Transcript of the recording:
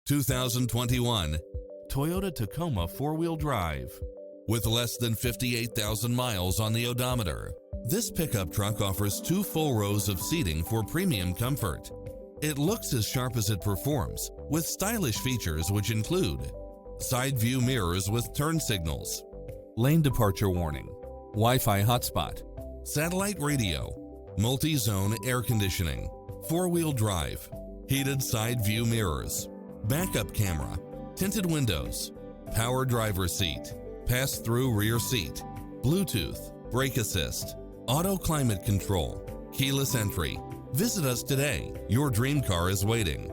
2021 Toyota Tacoma 4-wheel drive. With less than 58,000 miles on the odometer, this pickup truck offers 2 full rows of seating for premium comfort. It looks as sharp as it performs, with stylish features which include side view mirrors with turn signals, lane departure warning, Wi-Fi hotspot, satellite radio, multi-zone air conditioning, 4-wheel drive, heated side view mirrors, backup camera, tinted windows, power driver seat, pass-through rear seat, Bluetooth, brake assist, auto climate control, keyless entry. Visit us today. Your dream car is waiting.